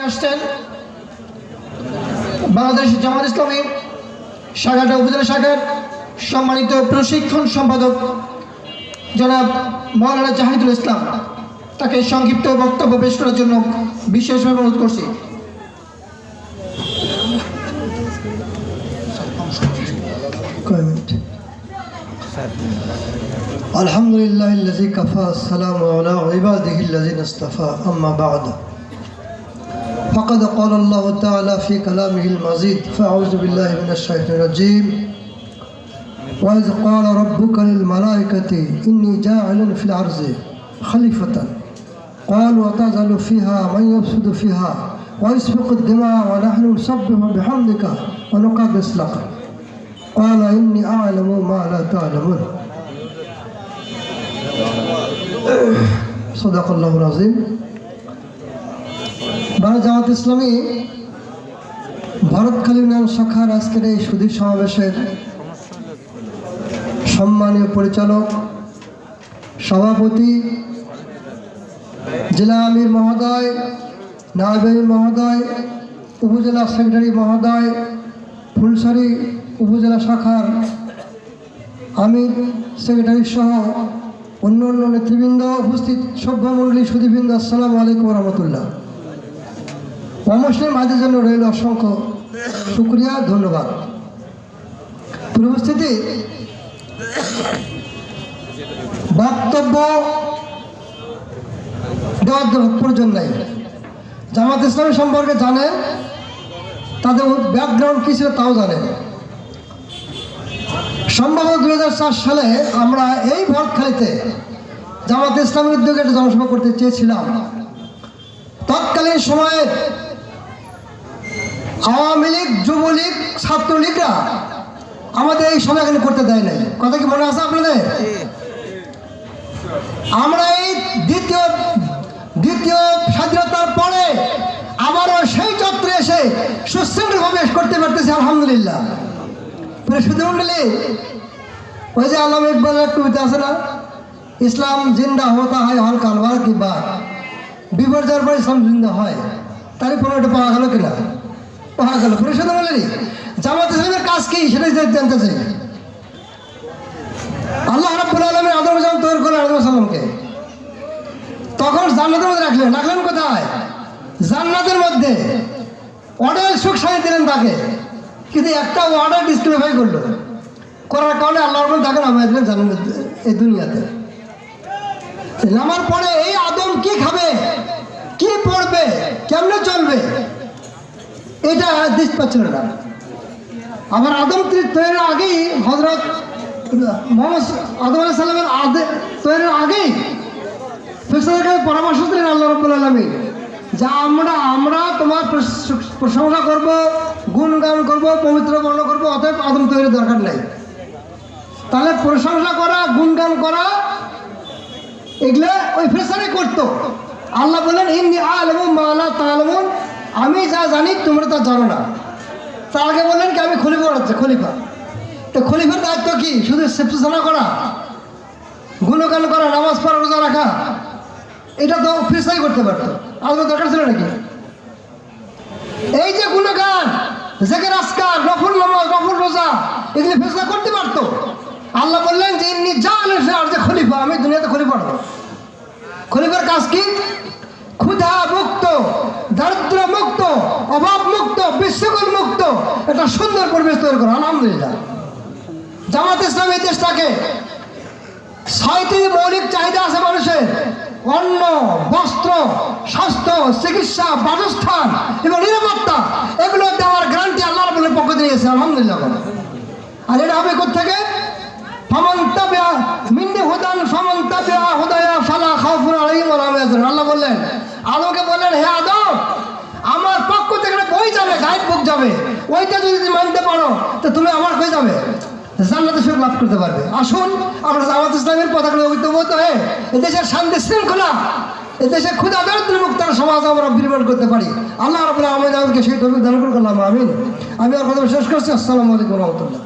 আসছেন বাংলাদেশ জামাত ইসলামী সাগাটা উপজেলা শাখার সম্মানিত প্রশিক্ষণ সম্পাদক জনাব মাওলানা জাহিদুল ইসলাম, তাকে সংক্ষিপ্ত বক্তব্য পেশ করার জন্য বিশেষভাবে অনুরোধ করছি। আলহামদুলিল্লাহিল্লাযী কাফা আসসালামু আলা ইবাদিহিল্লাযীনা ইসতাফা আম্মা বা'দ فقد قال الله تعالى في كلامه المزيد فأعوذ بالله من الشيطان الرجيم وإذ قال ربك للملائكة إني جاعل في الأرض خليفة قالوا أتجعل فيها من يفسد فيها ويسفك الدماء ونحن نسبح بحمدك ونقدس لك قال إني أعلم ما لا تعلمون صدق الله العظيم। বাংলাদেশ জামাত ইসলামী ভারতখালী উন্নয়ন শাখার আজকের এই সুধী সমাবেশের সম্মানীয় পরিচালক, সভাপতি, জেলা আমির মহোদয়, নায়েব আমির মহোদয়, উপজেলা সেক্রেটারি মহোদয়, ফুলসারি উপজেলা শাখার আমির সেক্রেটারি সহ অন্যান্য নেতৃবৃন্দ, উপস্থিত সভ্যমণ্ডলী, সুধীবৃন্দ, আসসালামু আলাইকুম রহমতুল্লাহ। অমুসলিম ভাইদের জন্য রইল অসংখ্য শুকরিয়া, ধন্যবাদ। উপস্থিতি, বক্তব্য দেওয়ার প্রয়োজন নাই। জামাত ইসলামী সম্পর্কে জানেন, তাদের ব্যাকগ্রাউন্ড কী ছিল তাও জানেন। সম্ভবত 2004 সালে আমরা এই ভরতখালীতে জামাত ইসলামের উদ্যোগে একটা জনসভা করতে চেয়েছিলাম। তৎকালীন সময়ে আওয়ামী লীগ, যুবলীগ, ছাত্রলীগরা আমাদের এই সময় এখানে করতে দেয় নাই। কথা কি মনে আছে আপনাদের? আমরা এই দ্বিতীয় স্বাধীনতার পরে আবারও সেই চত্বরে এসে সুশৃঙ্খলভাবে করতে পারতেছি, আলহামদুলিল্লাহ। সুধীমণ্ডলী, ওই যে আল্লামা ইকবালের কবিতা আছে না, ইসলাম জিন্দা হতা হয় হল কালবার কি বার, বিপর্যয়ের পর ইসলাম জিন্দা হয়। তারই কোনো একটা পাওয়া গেল কিনা? পাওয়া গেল। সুধীমণ্ডলী, জামাত ইসলামের কাজ কি সেটাই জানতে চাই। আল্লাহ রাব্বুল আলামিন আদম যখন তৈরি করলেন আদম সালামকে, তখন জান্নাতের মধ্যে রাখলেন কোথায়? জান্নাতের মধ্যে। অর্ডার সুখ শান্তি দিলেন তাকে, কিন্তু একটা অর্ডার ডিসক্রিফাই করলো, করার কারণে আল্লাহর মধ্যে তাকে নামাই দিলেন জান্নাত এই দুনিয়াতে। নামার পরে এই আদম কি খাবে, কি পড়বে, কেমনে চলবে, এটা দিস পাচ্ছিল না। আবার আদম তৈরির আগেই হযরত মুহাম্মদ আদম আলাইহিস সালামের তৈরির আগেই ফেরেশতাদের পরামর্শ দিলেন আল্লাহ রাব্বুল আলামিন, যা আমরা তোমার প্রশংসা করব, গুণগান করব, পবিত্র বর্ণ করবো, অতএব আদম তৈরির দরকার নেই। তাহলে প্রশংসা করা, গুণগান করা এগুলো ওই ফেরেশতারাই করতো। আল্লাহ বললেন ইন্নী আ'লামু মা লা তা'লামুন, আমি যা জানি তোমরা তা জানো না। তার আগে বললেন কি আমি খলিফা হচ্ছে, খলিফা। তো খলিফার দায়িত্ব কি? শুধু সেফসানা করা, গুণগান করা, নামাজ পড়া, রোজা রাখা, এটা তো ফেরেশতাই করতে পারতো। আল্লাহর দরকার ছিল নাকি? এই যে গুণগান, জিকির, আজকার, নফল নামাজ, নফল রোজা, এগুলো ফেরেশতা করতে পারতো। আল্লাহ বললেন যে ইন্নী জাআইলুন ফিল আরদি খলিফা, আমি দুনিয়াতে খলিফা হব। খলিফার কাজ কি? ক্ষুধা মুক্ত, দারিদ্র মুক্ত, অভাব মুক্ত, বিশৃঙ্খল মুক্ত একটা সুন্দর পরিবেশ তৈরি করা। আলহামদুলিল্লাহ, জামাত ইসলাম এই দেশটাকে 6টি মৌলিক চাহিদা আছে মানুষের: অন্ন, বস্ত্র, স্বাস্থ্য, চিকিৎসা, বাসস্থান এবং নিরাপত্তা, এগুলো দেওয়ার গ্যারান্টি আল্লাহ রাব্বুল পক্ষ থেকে দিয়েছে। আলহামদুলিল্লাহ। আর এটা হবে কোত্থেকে? ফামান তাবিআ মিন্নি হুদান ফামান তাবিআ হুদায়া ফালা খাউফুন আলাইহিম ওয়া লা হুম ইয়াহজানুন। আল্লাহ বললেন, আদমকে বললেন, হে আদম, আমার পক্ষ থেকে বই যাবে, গাইড বুক যাবে, ওইটা যদি তুমি মানতে পারো তো তুমি আমার হয়ে যাবে, জান্নাতে সুখ লাভ করতে পারবে। আসুন আমরা জামাত ইসলামের পতাকা ঐক্যবদ্ধ হয়ে এদেশের শান্তি শৃঙ্খলা, এদেশের ক্ষুধা দারিদ্র মুক্ত সমাজ আমরা বিনির্মাণ করতে পারি। আল্লাহ রাব্বুল আলামিন আমাদেরকে সেই তৌফিক দান করুন। আমিন। আমি আর কথা শেষ করছি। আসসালামু আলাইকুম ওয়া রাহমাতুল্লাহ।